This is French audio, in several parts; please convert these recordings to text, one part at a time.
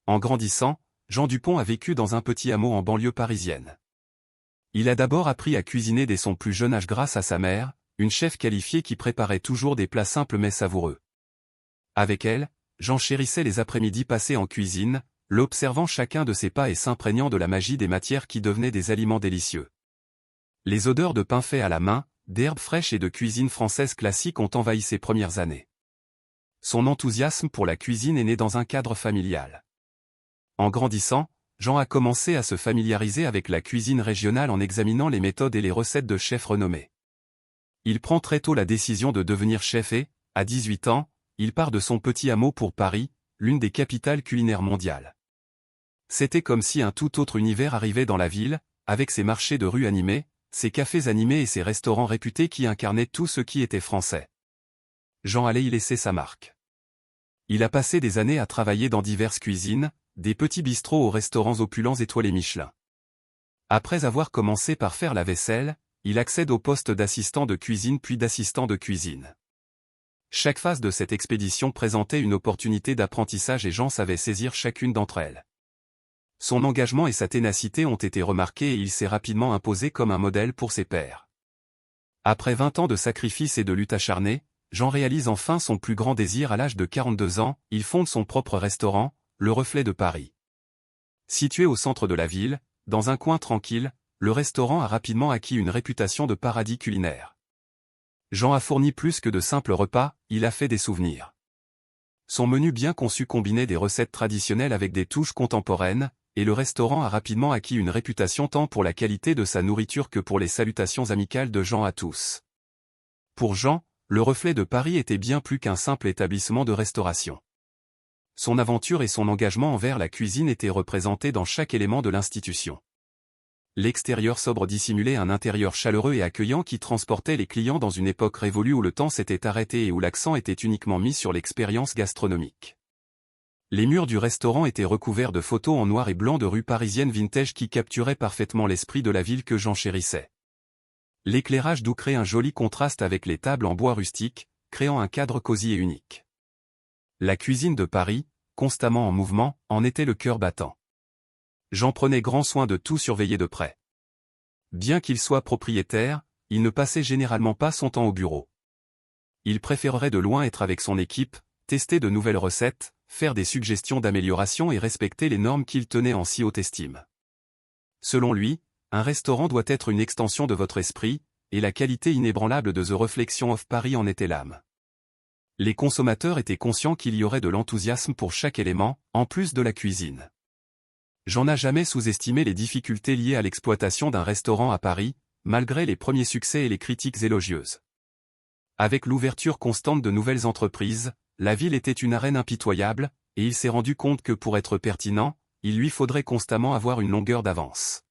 En grandissant, Jean Dupont a vécu dans un petit hameau en banlieue parisienne. Il a d'abord appris à cuisiner dès son plus jeune âge grâce à sa mère, une chef qualifiée qui préparait toujours des plats simples mais savoureux. Avec elle, Jean chérissait les après-midi passés en cuisine, l'observant chacun de ses pas et s'imprégnant de la magie des matières qui devenaient des aliments délicieux. Les odeurs de pain fait à la main, d'herbes fraîches et de cuisine française classique ont envahi ses premières années. Son enthousiasme pour la cuisine est né dans un cadre familial. En grandissant, Jean a commencé à se familiariser avec la cuisine régionale en examinant les méthodes et les recettes de chefs renommés. Il prend très tôt la décision de devenir chef et, à 18 ans, il part de son petit hameau pour Paris, l'une des capitales culinaires mondiales. C'était comme si un tout autre univers arrivait dans la ville, avec ses marchés de rue animés, ses cafés animés et ses restaurants réputés qui incarnaient tout ce qui était français. Jean allait y laisser sa marque. Il a passé des années à travailler dans diverses cuisines, des petits bistrots aux restaurants opulents étoilés Michelin. Après avoir commencé par faire la vaisselle, il accède au poste d'assistant de cuisine puis d'assistant de cuisine. Chaque phase de cette expédition présentait une opportunité d'apprentissage et Jean savait saisir chacune d'entre elles. Son engagement et sa ténacité ont été remarqués et il s'est rapidement imposé comme un modèle pour ses pairs. Après 20 ans de sacrifices et de lutte acharnée, Jean réalise enfin son plus grand désir à l'âge de 42 ans, il fonde son propre restaurant, Le Reflet de Paris. Situé au centre de la ville, dans un coin tranquille, le restaurant a rapidement acquis une réputation de paradis culinaire. Jean a fourni plus que de simples repas, il a fait des souvenirs. Son menu bien conçu combinait des recettes traditionnelles avec des touches contemporaines, et le restaurant a rapidement acquis une réputation tant pour la qualité de sa nourriture que pour les salutations amicales de Jean à tous. Pour Jean, Le Reflet de Paris était bien plus qu'un simple établissement de restauration. Son aventure et son engagement envers la cuisine étaient représentés dans chaque élément de l'institution. L'extérieur sobre dissimulait un intérieur chaleureux et accueillant qui transportait les clients dans une époque révolue où le temps s'était arrêté et où l'accent était uniquement mis sur l'expérience gastronomique. Les murs du restaurant étaient recouverts de photos en noir et blanc de rues parisiennes vintage qui capturaient parfaitement l'esprit de la ville que Jean chérissait. L'éclairage doux crée un joli contraste avec les tables en bois rustique, créant un cadre cosy et unique. La cuisine de Paris, constamment en mouvement, en était le cœur battant. Jean prenait grand soin de tout surveiller de près. Bien qu'il soit propriétaire, il ne passait généralement pas son temps au bureau. Il préférerait de loin être avec son équipe, tester de nouvelles recettes, faire des suggestions d'amélioration et respecter les normes qu'il tenait en si haute estime. Selon lui, un restaurant doit être une extension de votre esprit, et la qualité inébranlable de The Reflection of Paris en était l'âme. Les consommateurs étaient conscients qu'il y aurait de l'enthousiasme pour chaque élément, en plus de la cuisine. Jean n'a jamais sous-estimé les difficultés liées à l'exploitation d'un restaurant à Paris, malgré les premiers succès et les critiques élogieuses. Avec l'ouverture constante de nouvelles entreprises, la ville était une arène impitoyable, et il s'est rendu compte que pour être pertinent, il lui faudrait constamment avoir une longueur d'avance.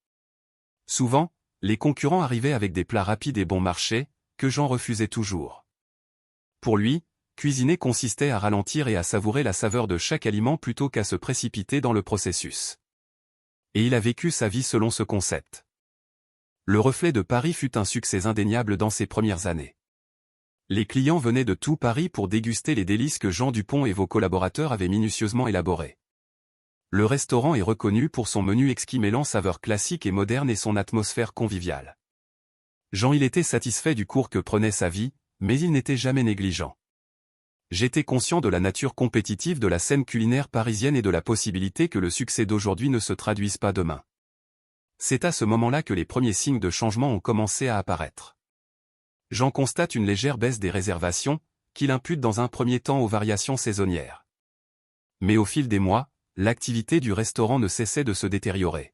Souvent, les concurrents arrivaient avec des plats rapides et bon marché, que Jean refusait toujours. Pour lui, cuisiner consistait à ralentir et à savourer la saveur de chaque aliment plutôt qu'à se précipiter dans le processus. Et il a vécu sa vie selon ce concept. Le Reflet de Paris fut un succès indéniable dans ses premières années. Les clients venaient de tout Paris pour déguster les délices que Jean Dupont et vos collaborateurs avaient minutieusement élaborées. Le restaurant est reconnu pour son menu exquis mêlant saveurs classiques et modernes et son atmosphère conviviale. Jean il était satisfait du cours que prenait sa vie, mais il n'était jamais négligent. J'étais conscient de la nature compétitive de la scène culinaire parisienne et de la possibilité que le succès d'aujourd'hui ne se traduise pas demain. C'est à ce moment-là que les premiers signes de changement ont commencé à apparaître. Jean constate une légère baisse des réservations, qu'il impute dans un premier temps aux variations saisonnières. Mais au fil des mois, l'activité du restaurant ne cessait de se détériorer.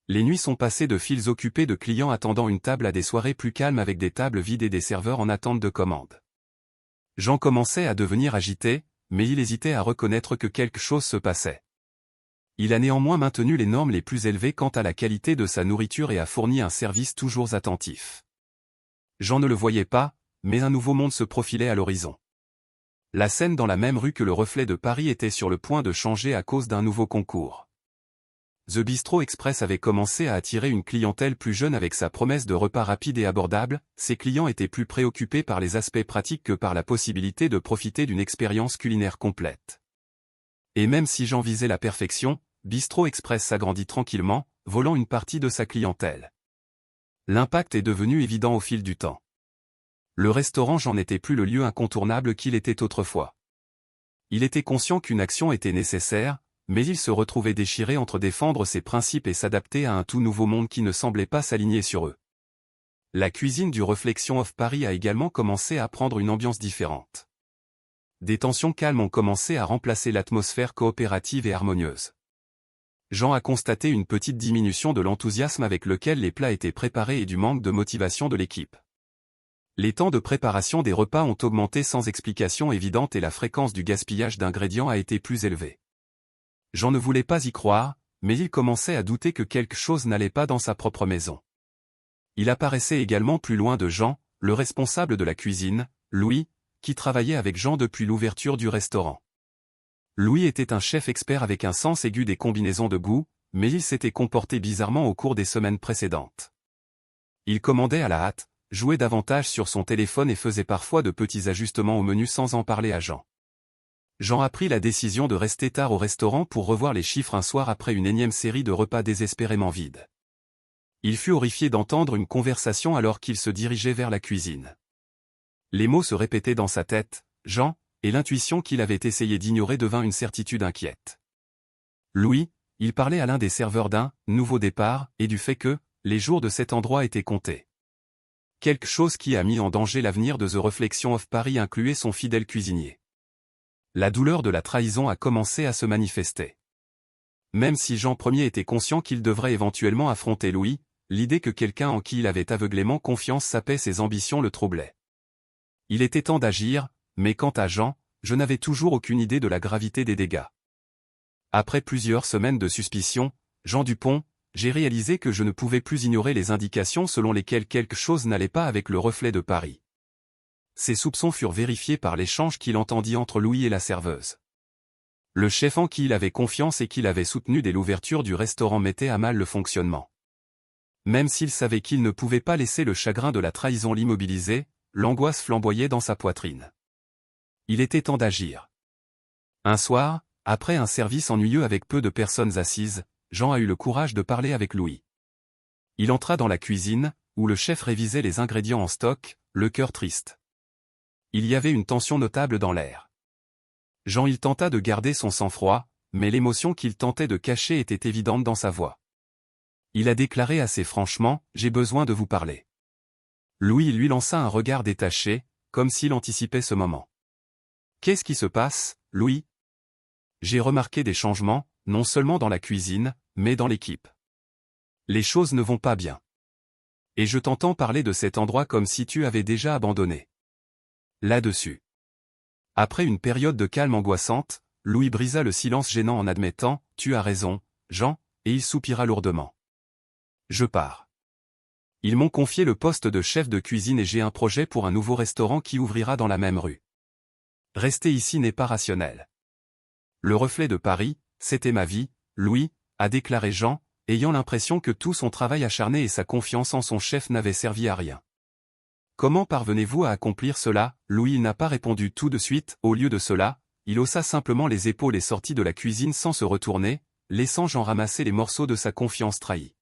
Les nuits sont passées de files occupées de clients attendant une table à des soirées plus calmes avec des tables vides et des serveurs en attente de commande. Jean commençait à devenir agité, mais il hésitait à reconnaître que quelque chose se passait. Il a néanmoins maintenu les normes les plus élevées quant à la qualité de sa nourriture et a fourni un service toujours attentif. Jean ne le voyait pas, mais un nouveau monde se profilait à l'horizon. La scène dans la même rue que le Reflet de Paris était sur le point de changer à cause d'un nouveau concours. The Bistro Express avait commencé à attirer une clientèle plus jeune avec sa promesse de repas rapides et abordables, ses clients étaient plus préoccupés par les aspects pratiques que par la possibilité de profiter d'une expérience culinaire complète. Et même si Jean visait la perfection, Bistro Express s'agrandit tranquillement, volant une partie de sa clientèle. L'impact est devenu évident au fil du temps. Le restaurant Jean n'était plus le lieu incontournable qu'il était autrefois. Il était conscient qu'une action était nécessaire, mais il se retrouvait déchiré entre défendre ses principes et s'adapter à un tout nouveau monde qui ne semblait pas s'aligner sur eux. La cuisine du Reflexion of Paris a également commencé à prendre une ambiance différente. Des tensions calmes ont commencé à remplacer l'atmosphère coopérative et harmonieuse. Jean a constaté une petite diminution de l'enthousiasme avec lequel les plats étaient préparés et du manque de motivation de l'équipe. Les temps de préparation des repas ont augmenté sans explication évidente et la fréquence du gaspillage d'ingrédients a été plus élevée. Jean ne voulait pas y croire, mais il commençait à douter que quelque chose n'allait pas dans sa propre maison. Il apparaissait également plus loin de Jean, le responsable de la cuisine, Louis, qui travaillait avec Jean depuis l'ouverture du restaurant. Louis était un chef expert avec un sens aigu des combinaisons de goût, mais il s'était comporté bizarrement au cours des semaines précédentes. Il commandait à la hâte, jouait davantage sur son téléphone et faisait parfois de petits ajustements au menu sans en parler à Jean. Jean a pris la décision de rester tard au restaurant pour revoir les chiffres un soir après une énième série de repas désespérément vides. Il fut horrifié d'entendre une conversation alors qu'il se dirigeait vers la cuisine. Les mots se répétaient dans sa tête, Jean, et l'intuition qu'il avait essayé d'ignorer devint une certitude inquiète. Louis, il parlait à l'un des serveurs d'un « nouveau départ » et du fait que les jours de cet endroit étaient comptés. Quelque chose qui a mis en danger l'avenir de The Reflexion of Paris incluait son fidèle cuisinier. La douleur de la trahison a commencé à se manifester. Même si Jean Ier était conscient qu'il devrait éventuellement affronter Louis, l'idée que quelqu'un en qui il avait aveuglément confiance sapait ses ambitions le troublait. Il était temps d'agir, mais quant à Jean, je n'avais toujours aucune idée de la gravité des dégâts. Après plusieurs semaines de suspicion, Jean Dupont, j'ai réalisé que je ne pouvais plus ignorer les indications selon lesquelles quelque chose n'allait pas avec le Reflet de Paris. Ces soupçons furent vérifiés par l'échange qu'il entendit entre Louis et la serveuse. Le chef en qui il avait confiance et qu'il avait soutenu dès l'ouverture du restaurant mettait à mal le fonctionnement. Même s'il savait qu'il ne pouvait pas laisser le chagrin de la trahison l'immobiliser, l'angoisse flamboyait dans sa poitrine. Il était temps d'agir. Un soir, après un service ennuyeux avec peu de personnes assises, Jean a eu le courage de parler avec Louis. Il entra dans la cuisine, où le chef révisait les ingrédients en stock, le cœur triste. Il y avait une tension notable dans l'air. Jean il tenta de garder son sang-froid, mais l'émotion qu'il tentait de cacher était évidente dans sa voix. Il a déclaré assez franchement, « J'ai besoin de vous parler ». Louis lui lança un regard détaché, comme s'il anticipait ce moment. « Qu'est-ce qui se passe, Louis ?» J'ai remarqué des changements, non seulement dans la cuisine, mais dans l'équipe. Les choses ne vont pas bien. Et je t'entends parler de cet endroit comme si tu avais déjà abandonné. Là-dessus. Après une période de calme angoissante, Louis brisa le silence gênant en admettant, « Tu as raison, Jean », et il soupira lourdement. Je pars. Ils m'ont confié le poste de chef de cuisine et j'ai un projet pour un nouveau restaurant qui ouvrira dans la même rue. Rester ici n'est pas rationnel. Le Reflet de Paris, c'était ma vie, Louis, a déclaré Jean, ayant l'impression que tout son travail acharné et sa confiance en son chef n'avaient servi à rien. Comment parvenez-vous à accomplir cela? Louis n'a pas répondu tout de suite, au lieu de cela, il haussa simplement les épaules et sortit de la cuisine sans se retourner, laissant Jean ramasser les morceaux de sa confiance trahie.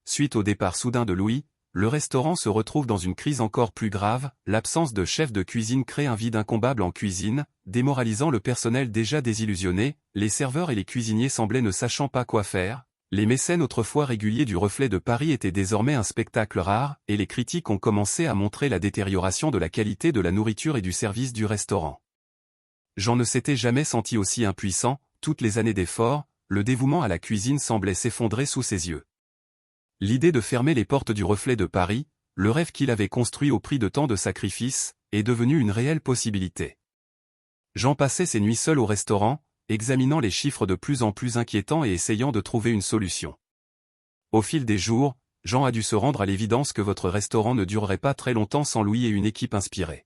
Suite au départ soudain de Louis, le restaurant se retrouve dans une crise encore plus grave, l'absence de chef de cuisine crée un vide incommensurable en cuisine, démoralisant le personnel déjà désillusionné, les serveurs et les cuisiniers semblaient ne sachant pas quoi faire, les mécènes autrefois réguliers du Reflet de Paris étaient désormais un spectacle rare, et les critiques ont commencé à montrer la détérioration de la qualité de la nourriture et du service du restaurant. Jean ne s'était jamais senti aussi impuissant, toutes les années d'efforts, le dévouement à la cuisine semblait s'effondrer sous ses yeux. L'idée de fermer les portes du Reflet de Paris, le rêve qu'il avait construit au prix de tant de sacrifices, est devenu une réelle possibilité. Jean passait ses nuits seul au restaurant, examinant les chiffres de plus en plus inquiétants et essayant de trouver une solution. Au fil des jours, Jean a dû se rendre à l'évidence que votre restaurant ne durerait pas très longtemps sans Louis et une équipe inspirée.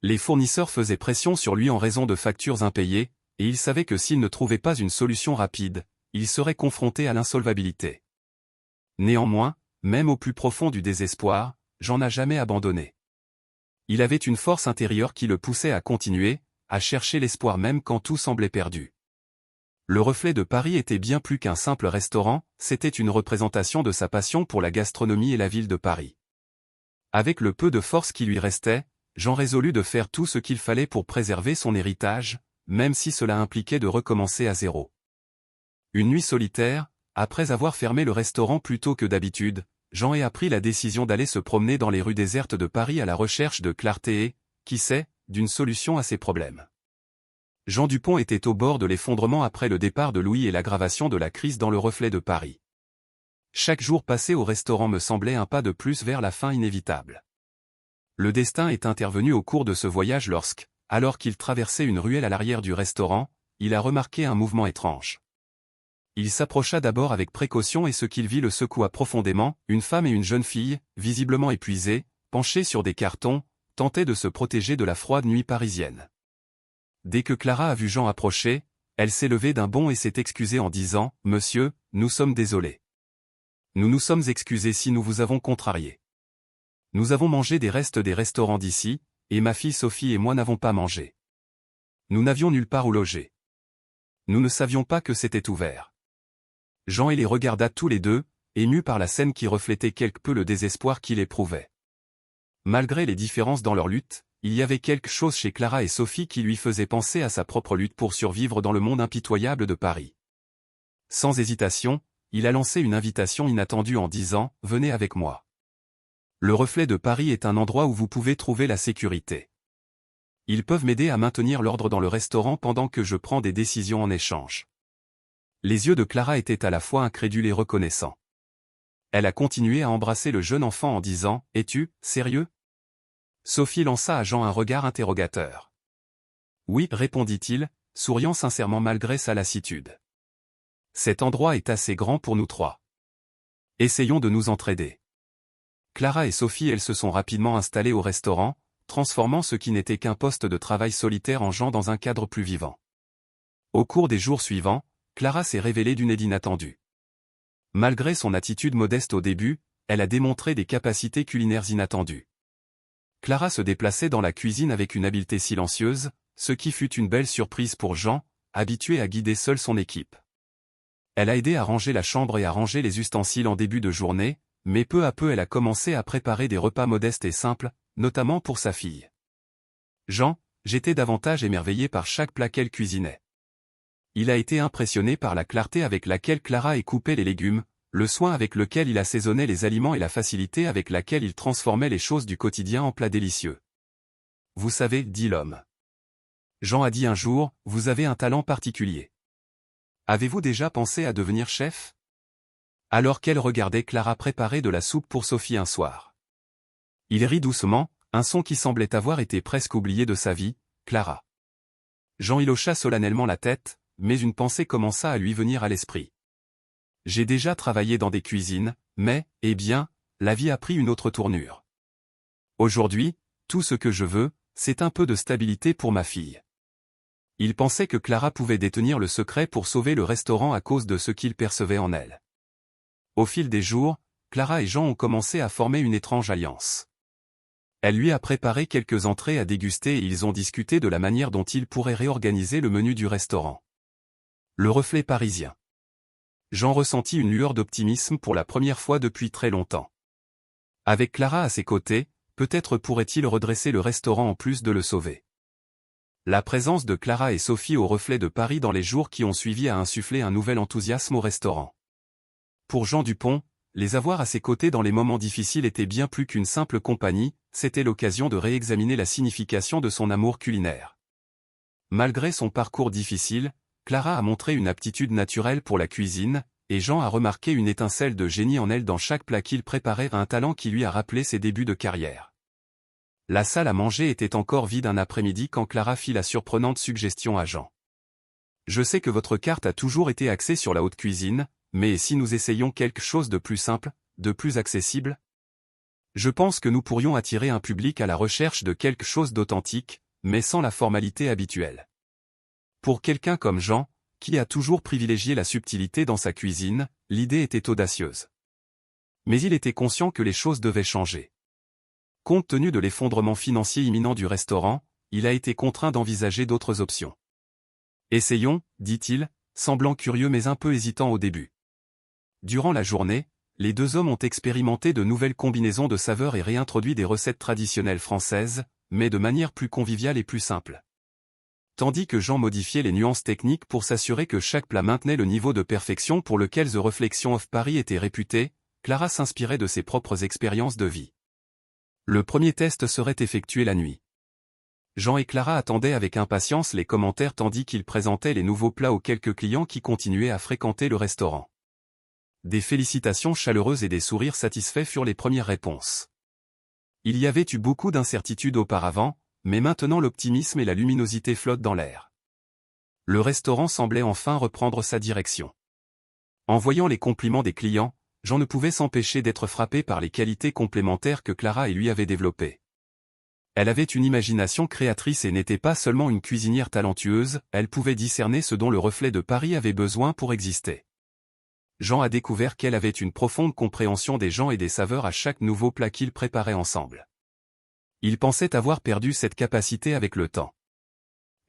Les fournisseurs faisaient pression sur lui en raison de factures impayées, et il savait que s'il ne trouvait pas une solution rapide, il serait confronté à l'insolvabilité. Néanmoins, même au plus profond du désespoir, Jean n'a jamais abandonné. Il avait une force intérieure qui le poussait à continuer, à chercher l'espoir même quand tout semblait perdu. Le Reflet de Paris était bien plus qu'un simple restaurant, c'était une représentation de sa passion pour la gastronomie et la ville de Paris. Avec le peu de force qui lui restait, Jean résolut de faire tout ce qu'il fallait pour préserver son héritage, même si cela impliquait de recommencer à zéro. Une nuit solitaire, après avoir fermé le restaurant plus tôt que d'habitude, Jean a pris la décision d'aller se promener dans les rues désertes de Paris à la recherche de clarté et, qui sait, d'une solution à ses problèmes. Jean Dupont était au bord de l'effondrement après le départ de Louis et l'aggravation de la crise dans le Reflet de Paris. Chaque jour passé au restaurant me semblait un pas de plus vers la fin inévitable. Le destin est intervenu au cours de ce voyage lorsque, alors qu'il traversait une ruelle à l'arrière du restaurant, il a remarqué un mouvement étrange. Il s'approcha d'abord avec précaution et ce qu'il vit le secoua profondément, une femme et une jeune fille, visiblement épuisées, penchées sur des cartons, tentaient de se protéger de la froide nuit parisienne. Dès que Clara a vu Jean approcher, elle s'est levée d'un bond et s'est excusée en disant « Monsieur, nous sommes désolés. Nous nous sommes excusés si nous vous avons contrarié. Nous avons mangé des restes des restaurants d'ici, et ma fille Sophie et moi n'avons pas mangé. Nous n'avions nulle part où loger. Nous ne savions pas que c'était ouvert. » Jean les regarda tous les deux, ému par la scène qui reflétait quelque peu le désespoir qu'il éprouvait. Malgré les différences dans leur lutte, il y avait quelque chose chez Clara et Sophie qui lui faisait penser à sa propre lutte pour survivre dans le monde impitoyable de Paris. Sans hésitation, il a lancé une invitation inattendue en disant « Venez avec moi. Le Reflet de Paris est un endroit où vous pouvez trouver la sécurité. Ils peuvent m'aider à maintenir l'ordre dans le restaurant pendant que je prends des décisions en échange. » Les yeux de Clara étaient à la fois incrédules et reconnaissants. Elle a continué à embrasser le jeune enfant en disant « Es-tu sérieux ?» Sophie lança à Jean un regard interrogateur. « Oui, répondit-il, souriant sincèrement malgré sa lassitude. Cet endroit est assez grand pour nous trois. Essayons de nous entraider. » Clara et Sophie elles se sont rapidement installées au restaurant, transformant ce qui n'était qu'un poste de travail solitaire en Jean dans un cadre plus vivant. Au cours des jours suivants, Clara s'est révélée d'une aide inattendue. Malgré son attitude modeste au début, elle a démontré des capacités culinaires inattendues. Clara se déplaçait dans la cuisine avec une habileté silencieuse, ce qui fut une belle surprise pour Jean, habitué à guider seul son équipe. Elle a aidé à ranger la chambre et à ranger les ustensiles en début de journée, mais peu à peu elle a commencé à préparer des repas modestes et simples, notamment pour sa fille. Jean, j'étais davantage émerveillé par chaque plat qu'elle cuisinait. Il a été impressionné par la clarté avec laquelle Clara coupait les légumes, le soin avec lequel il assaisonnait les aliments et la facilité avec laquelle il transformait les choses du quotidien en plats délicieux. Vous savez, dit l'homme. Jean a dit un jour, vous avez un talent particulier. Avez-vous déjà pensé à devenir chef ? Alors qu'elle regardait Clara préparer de la soupe pour Sophie un soir. Il rit doucement, un son qui semblait avoir été presque oublié de sa vie, Clara. Jean hocha solennellement la tête, mais une pensée commença à lui venir à l'esprit. J'ai déjà travaillé dans des cuisines, mais, eh bien, la vie a pris une autre tournure. Aujourd'hui, tout ce que je veux, c'est un peu de stabilité pour ma fille. Il pensait que Clara pouvait détenir le secret pour sauver le restaurant à cause de ce qu'il percevait en elle. Au fil des jours, Clara et Jean ont commencé à former une étrange alliance. Elle lui a préparé quelques entrées à déguster et ils ont discuté de la manière dont ils pourraient réorganiser le menu du restaurant. Le Reflet parisien. Jean ressentit une lueur d'optimisme pour la première fois depuis très longtemps. Avec Clara à ses côtés, peut-être pourrait-il redresser le restaurant en plus de le sauver. La présence de Clara et Sophie au Reflet de Paris dans les jours qui ont suivi a insufflé un nouvel enthousiasme au restaurant. Pour Jean Dupont, les avoir à ses côtés dans les moments difficiles était bien plus qu'une simple compagnie, c'était l'occasion de réexaminer la signification de son amour culinaire. Malgré son parcours difficile, Clara a montré une aptitude naturelle pour la cuisine, et Jean a remarqué une étincelle de génie en elle dans chaque plat qu'il préparait, un talent qui lui a rappelé ses débuts de carrière. La salle à manger était encore vide un après-midi quand Clara fit la surprenante suggestion à Jean. Je sais que votre carte a toujours été axée sur la haute cuisine, mais si nous essayions quelque chose de plus simple, de plus accessible ? Je pense que nous pourrions attirer un public à la recherche de quelque chose d'authentique, mais sans la formalité habituelle. Pour quelqu'un comme Jean, qui a toujours privilégié la subtilité dans sa cuisine, l'idée était audacieuse. Mais il était conscient que les choses devaient changer. Compte tenu de l'effondrement financier imminent du restaurant, il a été contraint d'envisager d'autres options. Essayons, dit-il, semblant curieux mais un peu hésitant au début. Durant la journée, les deux hommes ont expérimenté de nouvelles combinaisons de saveurs et réintroduit des recettes traditionnelles françaises, mais de manière plus conviviale et plus simple. Tandis que Jean modifiait les nuances techniques pour s'assurer que chaque plat maintenait le niveau de perfection pour lequel The Reflection of Paris était réputé, Clara s'inspirait de ses propres expériences de vie. Le premier test serait effectué la nuit. Jean et Clara attendaient avec impatience les commentaires tandis qu'ils présentaient les nouveaux plats aux quelques clients qui continuaient à fréquenter le restaurant. Des félicitations chaleureuses et des sourires satisfaits furent les premières réponses. Il y avait eu beaucoup d'incertitudes auparavant, mais maintenant l'optimisme et la luminosité flottent dans l'air. Le restaurant semblait enfin reprendre sa direction. En voyant les compliments des clients, Jean ne pouvait s'empêcher d'être frappé par les qualités complémentaires que Clara et lui avaient développées. Elle avait une imagination créatrice et n'était pas seulement une cuisinière talentueuse, elle pouvait discerner ce dont le reflet de Paris avait besoin pour exister. Jean a découvert qu'elle avait une profonde compréhension des gens et des saveurs à chaque nouveau plat qu'ils préparaient ensemble. Il pensait avoir perdu cette capacité avec le temps.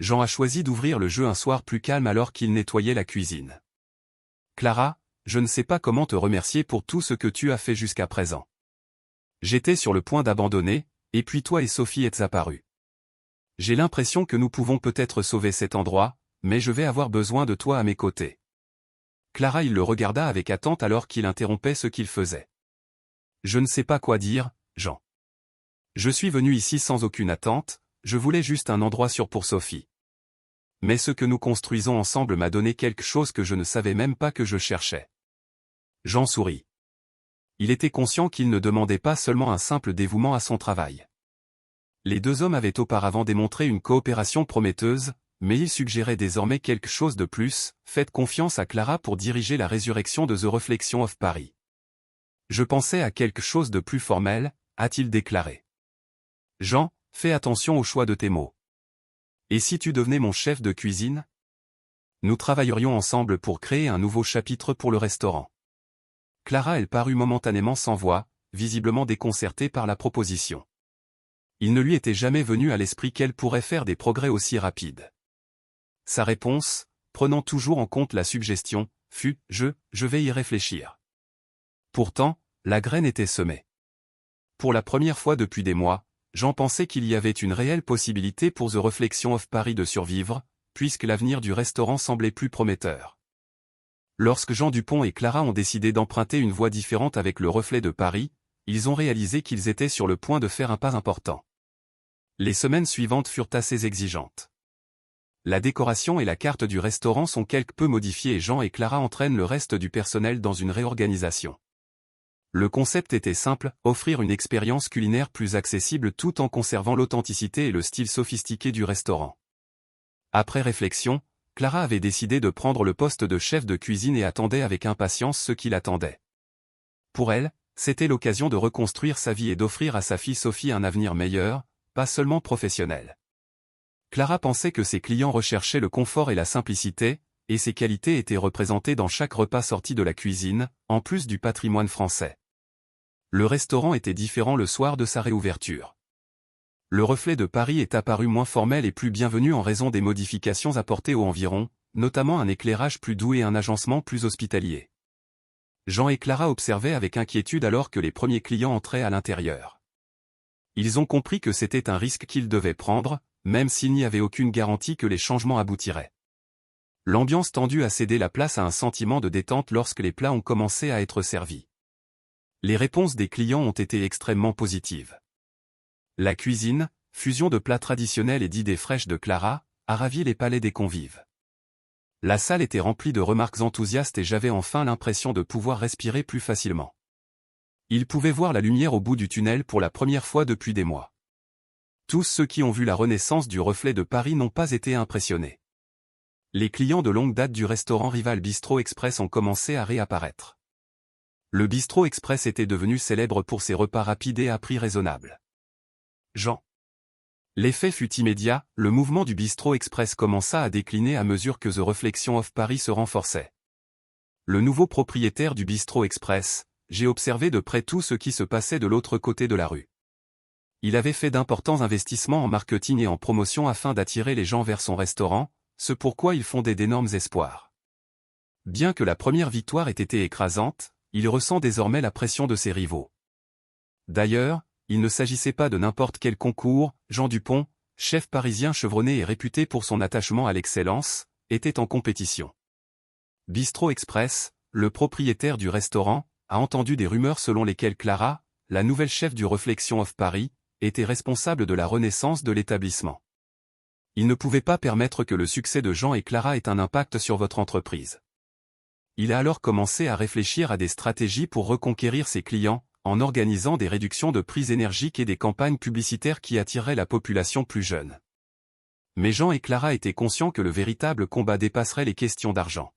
Jean a choisi d'ouvrir le jeu un soir plus calme alors qu'il nettoyait la cuisine. « Clara, je ne sais pas comment te remercier pour tout ce que tu as fait jusqu'à présent. J'étais sur le point d'abandonner, et puis toi et Sophie êtes apparus. J'ai l'impression que nous pouvons peut-être sauver cet endroit, mais je vais avoir besoin de toi à mes côtés. » Clara il le regarda avec attente alors qu'il interrompait ce qu'il faisait. « Je ne sais pas quoi dire, Jean. Je suis venu ici sans aucune attente, je voulais juste un endroit sûr pour Sophie. Mais ce que nous construisons ensemble m'a donné quelque chose que je ne savais même pas que je cherchais. » Jean sourit. Il était conscient qu'il ne demandait pas seulement un simple dévouement à son travail. Les deux hommes avaient auparavant démontré une coopération prometteuse, mais il suggérait désormais quelque chose de plus, faites confiance à Clara pour diriger la résurrection de The Reflection of Paris. Je pensais à quelque chose de plus formel, a-t-il déclaré. Jean, fais attention au choix de tes mots. Et si tu devenais mon chef de cuisine? Nous travaillerions ensemble pour créer un nouveau chapitre pour le restaurant. Clara elle parut momentanément sans voix, visiblement déconcertée par la proposition. Il ne lui était jamais venu à l'esprit qu'elle pourrait faire des progrès aussi rapides. Sa réponse, prenant toujours en compte la suggestion, fut « je vais y réfléchir ». Pourtant, la graine était semée. Pour la première fois depuis des mois, Jean pensait qu'il y avait une réelle possibilité pour The Reflection of Paris de survivre, puisque l'avenir du restaurant semblait plus prometteur. Lorsque Jean Dupont et Clara ont décidé d'emprunter une voie différente avec le reflet de Paris, ils ont réalisé qu'ils étaient sur le point de faire un pas important. Les semaines suivantes furent assez exigeantes. La décoration et la carte du restaurant sont quelque peu modifiées et Jean et Clara entraînent le reste du personnel dans une réorganisation. Le concept était simple, offrir une expérience culinaire plus accessible tout en conservant l'authenticité et le style sophistiqué du restaurant. Après réflexion, Clara avait décidé de prendre le poste de chef de cuisine et attendait avec impatience ce qui l'attendait. Pour elle, c'était l'occasion de reconstruire sa vie et d'offrir à sa fille Sophie un avenir meilleur, pas seulement professionnel. Clara pensait que ses clients recherchaient le confort et la simplicité, et ces qualités étaient représentées dans chaque repas sorti de la cuisine, en plus du patrimoine français. Le restaurant était différent le soir de sa réouverture. Le reflet de Paris est apparu moins formel et plus bienvenu en raison des modifications apportées aux environs, notamment un éclairage plus doux et un agencement plus hospitalier. Jean et Clara observaient avec inquiétude alors que les premiers clients entraient à l'intérieur. Ils ont compris que c'était un risque qu'ils devaient prendre, même s'il n'y avait aucune garantie que les changements aboutiraient. L'ambiance tendue a cédé la place à un sentiment de détente lorsque les plats ont commencé à être servis. Les réponses des clients ont été extrêmement positives. La cuisine, fusion de plats traditionnels et d'idées fraîches de Clara, a ravi les palais des convives. La salle était remplie de remarques enthousiastes et j'avais enfin l'impression de pouvoir respirer plus facilement. Ils pouvaient voir la lumière au bout du tunnel pour la première fois depuis des mois. Tous ceux qui ont vu la renaissance du reflet de Paris n'ont pas été impressionnés. Les clients de longue date du restaurant rival Bistro Express ont commencé à réapparaître. Le Bistro Express était devenu célèbre pour ses repas rapides et à prix raisonnable. Jean. L'effet fut immédiat, le mouvement du Bistro Express commença à décliner à mesure que The Reflection of Paris se renforçait. Le nouveau propriétaire du Bistro Express, j'ai observé de près tout ce qui se passait de l'autre côté de la rue. Il avait fait d'importants investissements en marketing et en promotion afin d'attirer les gens vers son restaurant, ce pourquoi il fondait d'énormes espoirs. Bien que la première victoire ait été écrasante, il ressent désormais la pression de ses rivaux. D'ailleurs, il ne s'agissait pas de n'importe quel concours. Jean Dupont, chef parisien chevronné et réputé pour son attachement à l'excellence, était en compétition. Bistro Express, le propriétaire du restaurant, a entendu des rumeurs selon lesquelles Clara, la nouvelle chef du Reflexion of Paris, était responsable de la renaissance de l'établissement. Il ne pouvait pas permettre que le succès de Jean et Clara ait un impact sur votre entreprise. Il a alors commencé à réfléchir à des stratégies pour reconquérir ses clients, en organisant des réductions de prix énergiques et des campagnes publicitaires qui attireraient la population plus jeune. Mais Jean et Clara étaient conscients que le véritable combat dépasserait les questions d'argent.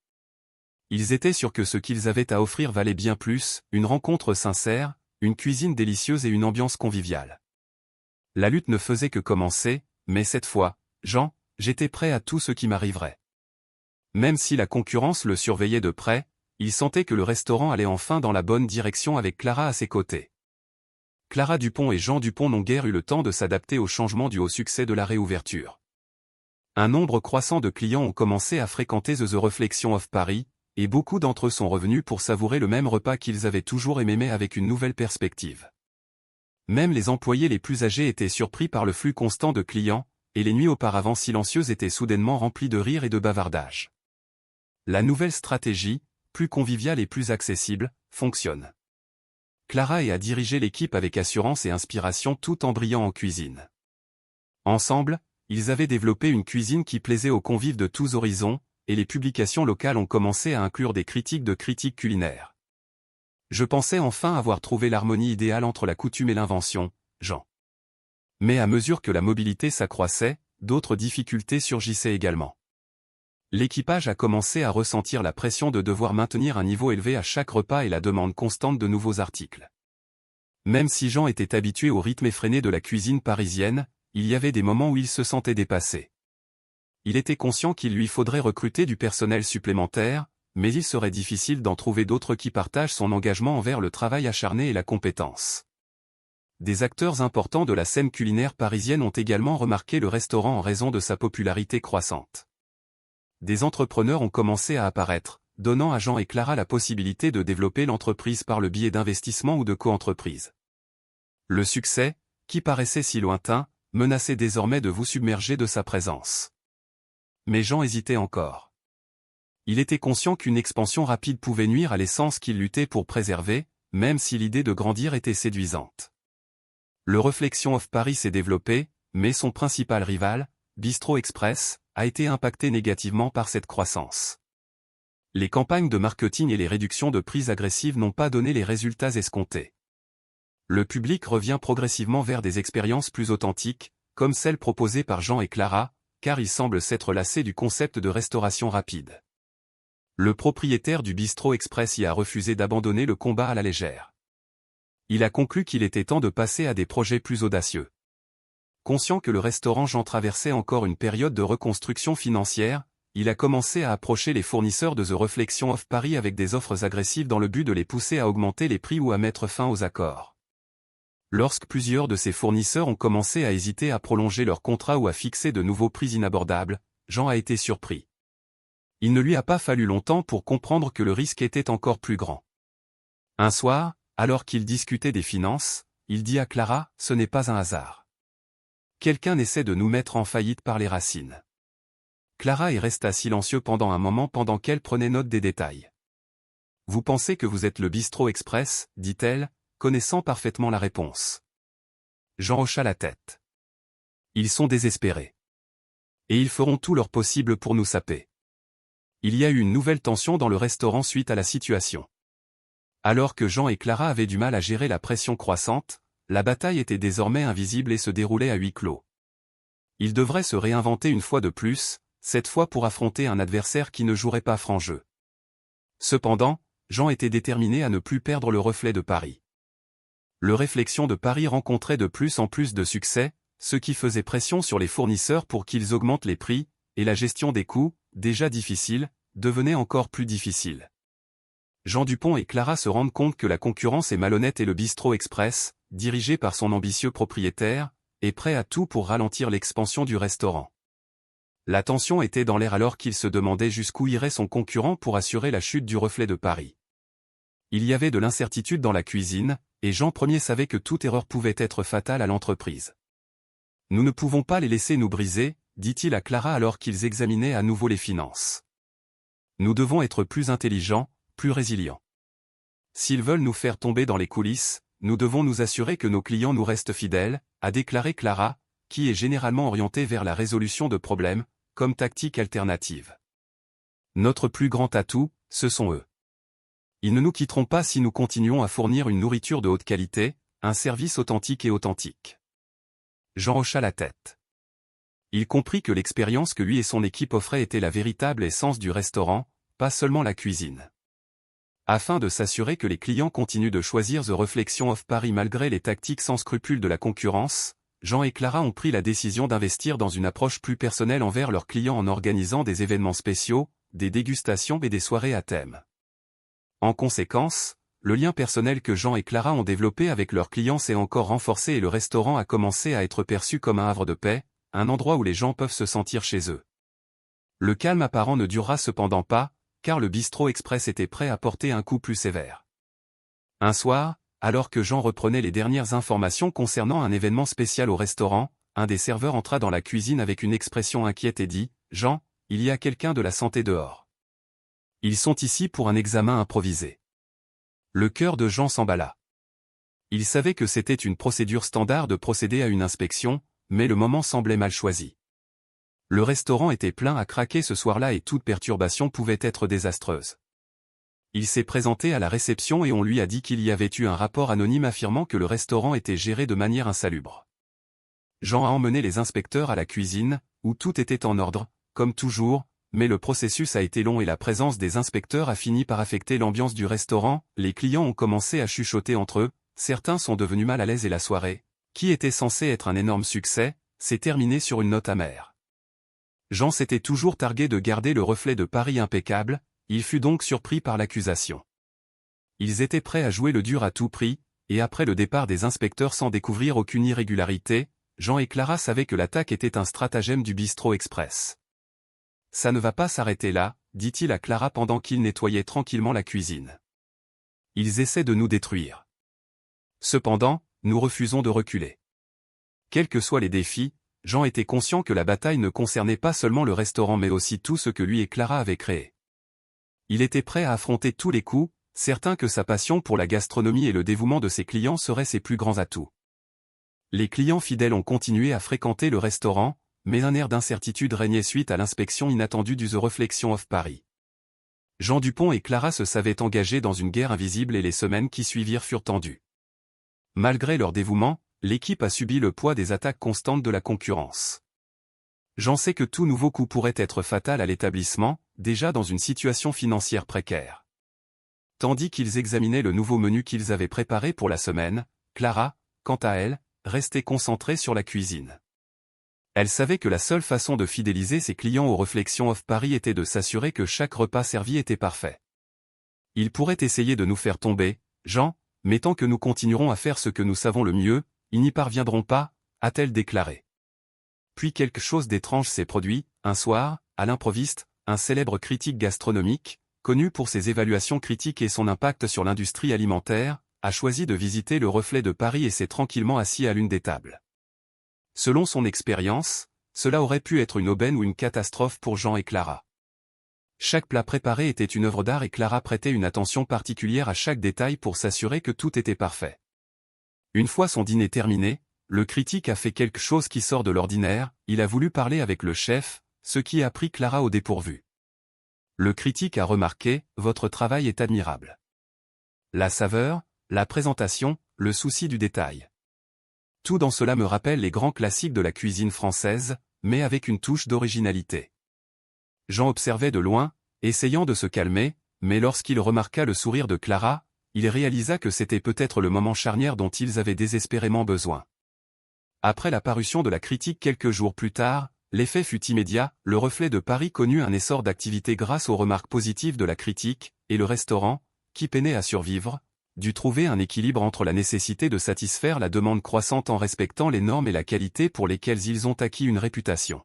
Ils étaient sûrs que ce qu'ils avaient à offrir valait bien plus, une rencontre sincère, une cuisine délicieuse et une ambiance conviviale. La lutte ne faisait que commencer, mais cette fois, Jean, j'étais prêt à tout ce qui m'arriverait. Même si la concurrence le surveillait de près, il sentait que le restaurant allait enfin dans la bonne direction avec Clara à ses côtés. Clara Dupont et Jean Dupont n'ont guère eu le temps de s'adapter au changement dû au succès de la réouverture. Un nombre croissant de clients ont commencé à fréquenter The Reflexion of Paris, et beaucoup d'entre eux sont revenus pour savourer le même repas qu'ils avaient toujours aimé mais avec une nouvelle perspective. Même les employés les plus âgés étaient surpris par le flux constant de clients, et les nuits auparavant silencieuses étaient soudainement remplies de rires et de bavardages. La nouvelle stratégie, plus conviviale et plus accessible, fonctionne. Clara a dirigé l'équipe avec assurance et inspiration tout en brillant en cuisine. Ensemble, ils avaient développé une cuisine qui plaisait aux convives de tous horizons, et les publications locales ont commencé à inclure des critiques de critiques culinaires. Je pensais enfin avoir trouvé l'harmonie idéale entre la coutume et l'invention, Jean. Mais à mesure que la mobilité s'accroissait, d'autres difficultés surgissaient également. L'équipage a commencé à ressentir la pression de devoir maintenir un niveau élevé à chaque repas et la demande constante de nouveaux articles. Même si Jean était habitué au rythme effréné de la cuisine parisienne, il y avait des moments où il se sentait dépassé. Il était conscient qu'il lui faudrait recruter du personnel supplémentaire, mais il serait difficile d'en trouver d'autres qui partagent son engagement envers le travail acharné et la compétence. Des acteurs importants de la scène culinaire parisienne ont également remarqué le restaurant en raison de sa popularité croissante. Des entrepreneurs ont commencé à apparaître, donnant à Jean et Clara la possibilité de développer l'entreprise par le biais d'investissements ou de coentreprises. Le succès, qui paraissait si lointain, menaçait désormais de vous submerger de sa présence. Mais Jean hésitait encore. Il était conscient qu'une expansion rapide pouvait nuire à l'essence qu'il luttait pour préserver, même si l'idée de grandir était séduisante. Le Reflexion of Paris s'est développé, mais son principal rival, Bistro Express, a été impacté négativement par cette croissance. Les campagnes de marketing et les réductions de prix agressives n'ont pas donné les résultats escomptés. Le public revient progressivement vers des expériences plus authentiques, comme celles proposées par Jean et Clara, car il semble s'être lassé du concept de restauration rapide. Le propriétaire du Bistro Express y a refusé d'abandonner le combat à la légère. Il a conclu qu'il était temps de passer à des projets plus audacieux. Conscient que le restaurant Jean traversait encore une période de reconstruction financière, il a commencé à approcher les fournisseurs de The Reflexion of Paris avec des offres agressives dans le but de les pousser à augmenter les prix ou à mettre fin aux accords. Lorsque plusieurs de ses fournisseurs ont commencé à hésiter à prolonger leur contrat ou à fixer de nouveaux prix inabordables, Jean a été surpris. Il ne lui a pas fallu longtemps pour comprendre que le risque était encore plus grand. Un soir, alors qu'il discutait des finances, il dit à Clara, « Ce n'est pas un hasard. Quelqu'un essaie de nous mettre en faillite par les racines. » Clara y resta silencieux pendant un moment pendant qu'elle prenait note des détails. « Vous pensez que vous êtes le Bistro Express, dit-elle, connaissant parfaitement la réponse. Jean hocha la tête. Ils sont désespérés. Et ils feront tout leur possible pour nous saper. Il y a eu une nouvelle tension dans le restaurant suite à la situation. Alors que Jean et Clara avaient du mal à gérer la pression croissante, la bataille était désormais invisible et se déroulait à huis clos. Ils devraient se réinventer une fois de plus, cette fois pour affronter un adversaire qui ne jouerait pas franc jeu. Cependant, Jean était déterminé à ne plus perdre le reflet de Paris. Le Reflexion de Paris rencontrait de plus en plus de succès, ce qui faisait pression sur les fournisseurs pour qu'ils augmentent les prix, et la gestion des coûts, déjà difficile, devenait encore plus difficile. Jean Dupont et Clara se rendent compte que la concurrence est malhonnête et le Bistro Express, dirigé par son ambitieux propriétaire, est prêt à tout pour ralentir l'expansion du restaurant. La tension était dans l'air alors qu'il se demandait jusqu'où irait son concurrent pour assurer la chute du Reflet de Paris. Il y avait de l'incertitude dans la cuisine, et Jean Ier savait que toute erreur pouvait être fatale à l'entreprise. « Nous ne pouvons pas les laisser nous briser », dit-il à Clara alors qu'ils examinaient à nouveau les finances. « Nous devons être plus intelligents, plus résilients. S'ils veulent nous faire tomber dans les coulisses, nous devons nous assurer que nos clients nous restent fidèles », a déclaré Clara, qui est généralement orientée vers la résolution de problèmes, comme tactique alternative. « Notre plus grand atout, ce sont eux. Ils ne nous quitteront pas si nous continuons à fournir une nourriture de haute qualité, un service authentique et authentique. » Jean hocha la tête. Il comprit que l'expérience que lui et son équipe offraient était la véritable essence du restaurant, pas seulement la cuisine. Afin de s'assurer que les clients continuent de choisir The Reflection of Paris malgré les tactiques sans scrupules de la concurrence, Jean et Clara ont pris la décision d'investir dans une approche plus personnelle envers leurs clients en organisant des événements spéciaux, des dégustations et des soirées à thème. En conséquence, le lien personnel que Jean et Clara ont développé avec leurs clients s'est encore renforcé et le restaurant a commencé à être perçu comme un havre de paix, un endroit où les gens peuvent se sentir chez eux. Le calme apparent ne durera cependant pas, car le bistrot express était prêt à porter un coup plus sévère. Un soir, alors que Jean reprenait les dernières informations concernant un événement spécial au restaurant, un des serveurs entra dans la cuisine avec une expression inquiète et dit « Jean, il y a quelqu'un de la santé dehors. Ils sont ici pour un examen improvisé. » Le cœur de Jean s'emballa. Il savait que c'était une procédure standard de procéder à une inspection, mais le moment semblait mal choisi. Le restaurant était plein à craquer ce soir-là et toute perturbation pouvait être désastreuse. Il s'est présenté à la réception et on lui a dit qu'il y avait eu un rapport anonyme affirmant que le restaurant était géré de manière insalubre. Jean a emmené les inspecteurs à la cuisine, où tout était en ordre, comme toujours, mais le processus a été long et la présence des inspecteurs a fini par affecter l'ambiance du restaurant, les clients ont commencé à chuchoter entre eux, certains sont devenus mal à l'aise et la soirée, qui était censée être un énorme succès, s'est terminée sur une note amère. Jean s'était toujours targué de garder le Reflet de Paris impeccable, il fut donc surpris par l'accusation. Ils étaient prêts à jouer le dur à tout prix, et après le départ des inspecteurs sans découvrir aucune irrégularité, Jean et Clara savaient que l'attaque était un stratagème du bistrot express. « Ça ne va pas s'arrêter là », dit-il à Clara pendant qu'il nettoyait tranquillement la cuisine. « Ils essaient de nous détruire. Cependant, nous refusons de reculer. » Quels que soient les défis, Jean était conscient que la bataille ne concernait pas seulement le restaurant mais aussi tout ce que lui et Clara avaient créé. Il était prêt à affronter tous les coups, certain que sa passion pour la gastronomie et le dévouement de ses clients seraient ses plus grands atouts. Les clients fidèles ont continué à fréquenter le restaurant, mais un air d'incertitude régnait suite à l'inspection inattendue du The Reflection of Paris. Jean Dupont et Clara se savaient engagés dans une guerre invisible et les semaines qui suivirent furent tendues. Malgré leur dévouement, l'équipe a subi le poids des attaques constantes de la concurrence. Jean sait que tout nouveau coup pourrait être fatal à l'établissement, déjà dans une situation financière précaire. Tandis qu'ils examinaient le nouveau menu qu'ils avaient préparé pour la semaine, Clara, quant à elle, restait concentrée sur la cuisine. Elle savait que la seule façon de fidéliser ses clients aux Reflection of Paris était de s'assurer que chaque repas servi était parfait. « Ils pourraient essayer de nous faire tomber, Jean, mais tant que nous continuerons à faire ce que nous savons le mieux, ils n'y parviendront pas, a-t-elle déclaré. Puis quelque chose d'étrange s'est produit, un soir, à l'improviste, un célèbre critique gastronomique, connu pour ses évaluations critiques et son impact sur l'industrie alimentaire, a choisi de visiter le Reflet de Paris et s'est tranquillement assis à l'une des tables. Selon son expérience, cela aurait pu être une aubaine ou une catastrophe pour Jean et Clara. Chaque plat préparé était une œuvre d'art et Clara prêtait une attention particulière à chaque détail pour s'assurer que tout était parfait. Une fois son dîner terminé, le critique a fait quelque chose qui sort de l'ordinaire, il a voulu parler avec le chef, ce qui a pris Clara au dépourvu. Le critique a remarqué « Votre travail est admirable. La saveur, la présentation, le souci du détail. Tout dans cela me rappelle les grands classiques de la cuisine française, mais avec une touche d'originalité. » Jean observait de loin, essayant de se calmer, mais lorsqu'il remarqua le sourire de Clara, il réalisa que c'était peut-être le moment charnière dont ils avaient désespérément besoin. Après la parution de la critique quelques jours plus tard, l'effet fut immédiat, le Reflet de Paris connut un essor d'activité grâce aux remarques positives de la critique, et le restaurant, qui peinait à survivre, dut trouver un équilibre entre la nécessité de satisfaire la demande croissante en respectant les normes et la qualité pour lesquelles ils ont acquis une réputation.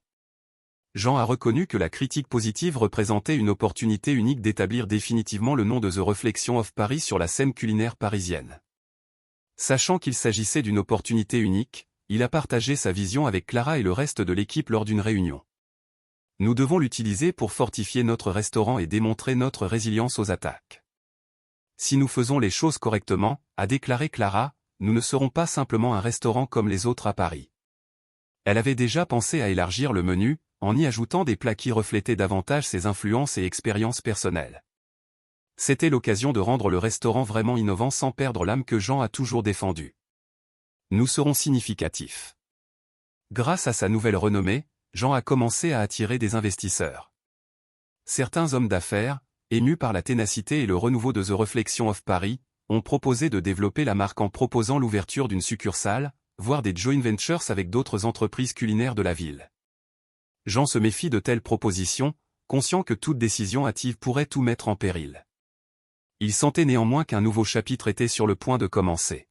Jean a reconnu que la critique positive représentait une opportunité unique d'établir définitivement le nom de The Reflection of Paris sur la scène culinaire parisienne. Sachant qu'il s'agissait d'une opportunité unique, il a partagé sa vision avec Clara et le reste de l'équipe lors d'une réunion. Nous devons l'utiliser pour fortifier notre restaurant et démontrer notre résilience aux attaques. Si nous faisons les choses correctement, a déclaré Clara, nous ne serons pas simplement un restaurant comme les autres à Paris. Elle avait déjà pensé à élargir le menu, en y ajoutant des plats qui reflétaient davantage ses influences et expériences personnelles. C'était l'occasion de rendre le restaurant vraiment innovant sans perdre l'âme que Jean a toujours défendue. Nous serons significatifs. Grâce à sa nouvelle renommée, Jean a commencé à attirer des investisseurs. Certains hommes d'affaires, émus par la ténacité et le renouveau de The Reflection of Paris, ont proposé de développer la marque en proposant l'ouverture d'une succursale, voire des joint ventures avec d'autres entreprises culinaires de la ville. Jean se méfie de telles propositions, conscient que toute décision hâtive pourrait tout mettre en péril. Il sentait néanmoins qu'un nouveau chapitre était sur le point de commencer.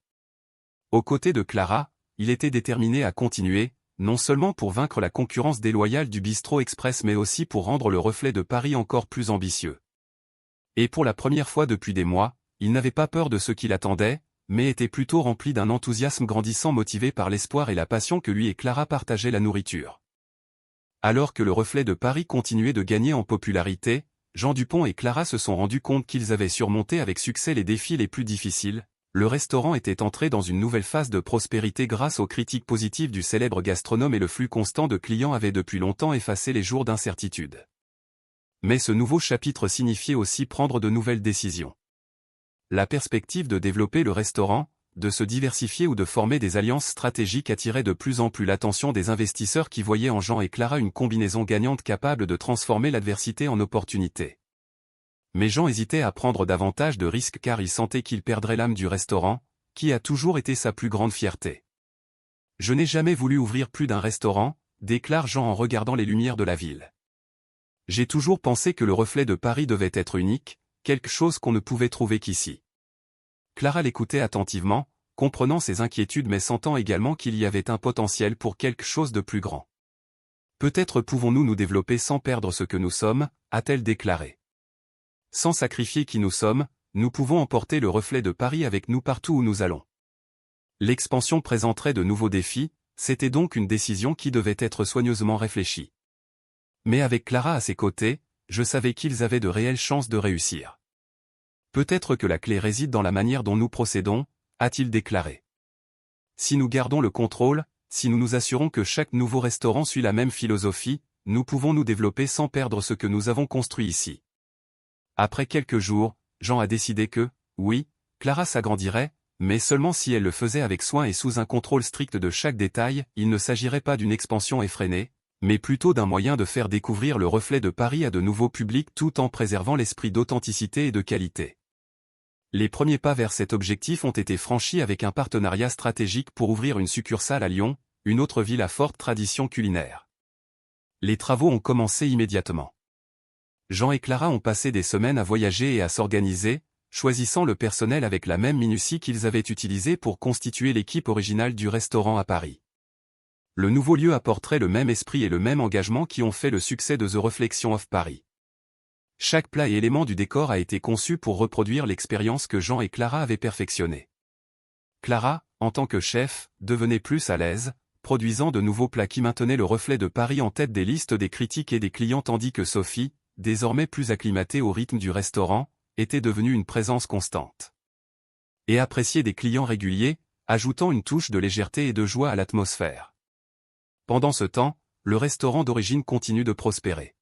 Aux côtés de Clara, il était déterminé à continuer, non seulement pour vaincre la concurrence déloyale du Bistrot Express mais aussi pour rendre le reflet de Paris encore plus ambitieux. Et pour la première fois depuis des mois, il n'avait pas peur de ce qui l'attendait, mais était plutôt rempli d'un enthousiasme grandissant motivé par l'espoir et la passion que lui et Clara partageaient la nourriture. Alors que le reflet de Paris continuait de gagner en popularité, Jean Dupont et Clara se sont rendus compte qu'ils avaient surmonté avec succès les défis les plus difficiles. Le restaurant était entré dans une nouvelle phase de prospérité grâce aux critiques positives du célèbre gastronome et le flux constant de clients avait depuis longtemps effacé les jours d'incertitude. Mais ce nouveau chapitre signifiait aussi prendre de nouvelles décisions. La perspective de développer le restaurant, de se diversifier ou de former des alliances stratégiques attirait de plus en plus l'attention des investisseurs qui voyaient en Jean et Clara une combinaison gagnante capable de transformer l'adversité en opportunité. Mais Jean hésitait à prendre davantage de risques car il sentait qu'il perdrait l'âme du restaurant, qui a toujours été sa plus grande fierté. « Je n'ai jamais voulu ouvrir plus d'un restaurant », déclare Jean en regardant les lumières de la ville. « J'ai toujours pensé que le reflet de Paris devait être unique, quelque chose qu'on ne pouvait trouver qu'ici. » Clara l'écoutait attentivement, comprenant ses inquiétudes mais sentant également qu'il y avait un potentiel pour quelque chose de plus grand. « Peut-être pouvons-nous nous développer sans perdre ce que nous sommes, a-t-elle déclaré. Sans sacrifier qui nous sommes, nous pouvons emporter le reflet de Paris avec nous partout où nous allons. L'expansion présenterait de nouveaux défis, c'était donc une décision qui devait être soigneusement réfléchie. Mais avec Clara à ses côtés, je savais qu'ils avaient de réelles chances de réussir. Peut-être que la clé réside dans la manière dont nous procédons, a-t-il déclaré. Si nous gardons le contrôle, si nous nous assurons que chaque nouveau restaurant suit la même philosophie, nous pouvons nous développer sans perdre ce que nous avons construit ici. Après quelques jours, Jean a décidé que, oui, Clara s'agrandirait, mais seulement si elle le faisait avec soin et sous un contrôle strict de chaque détail. Il ne s'agirait pas d'une expansion effrénée, mais plutôt d'un moyen de faire découvrir le reflet de Paris à de nouveaux publics tout en préservant l'esprit d'authenticité et de qualité. Les premiers pas vers cet objectif ont été franchis avec un partenariat stratégique pour ouvrir une succursale à Lyon, une autre ville à forte tradition culinaire. Les travaux ont commencé immédiatement. Jean et Clara ont passé des semaines à voyager et à s'organiser, choisissant le personnel avec la même minutie qu'ils avaient utilisé pour constituer l'équipe originale du restaurant à Paris. Le nouveau lieu apporterait le même esprit et le même engagement qui ont fait le succès de The Reflection of Paris. Chaque plat et élément du décor a été conçu pour reproduire l'expérience que Jean et Clara avaient perfectionnée. Clara, en tant que chef, devenait plus à l'aise, produisant de nouveaux plats qui maintenaient le reflet de Paris en tête des listes des critiques et des clients tandis que Sophie, désormais plus acclimatée au rythme du restaurant, était devenue une présence constante. Et appréciée des clients réguliers, ajoutant une touche de légèreté et de joie à l'atmosphère. Pendant ce temps, le restaurant d'origine continue de prospérer.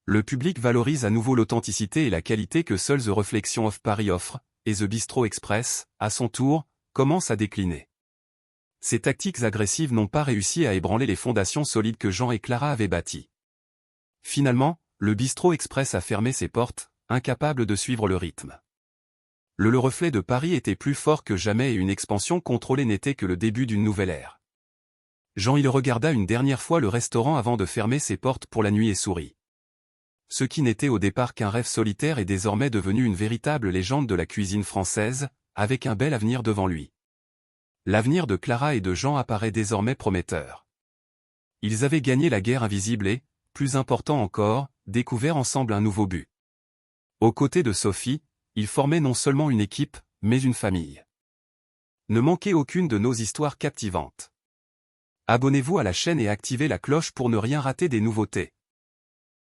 Le public valorise à nouveau l'authenticité et la qualité que seule The Reflection of Paris offre, et The Bistrot Express, à son tour, commence à décliner. Ces tactiques agressives n'ont pas réussi à ébranler les fondations solides que Jean et Clara avaient bâties. Finalement, le Bistrot Express a fermé ses portes, incapable de suivre le rythme. Le reflet de Paris était plus fort que jamais et une expansion contrôlée n'était que le début d'une nouvelle ère. Jean il regarda une dernière fois le restaurant avant de fermer ses portes pour la nuit et sourit. Ce qui n'était au départ qu'un rêve solitaire est désormais devenu une véritable légende de la cuisine française, avec un bel avenir devant lui. L'avenir de Clara et de Jean apparaît désormais prometteur. Ils avaient gagné la guerre invisible et, plus important encore, découvert ensemble un nouveau but. Aux côtés de Sophie, ils formaient non seulement une équipe, mais une famille. Ne manquez aucune de nos histoires captivantes. Abonnez-vous à la chaîne et activez la cloche pour ne rien rater des nouveautés.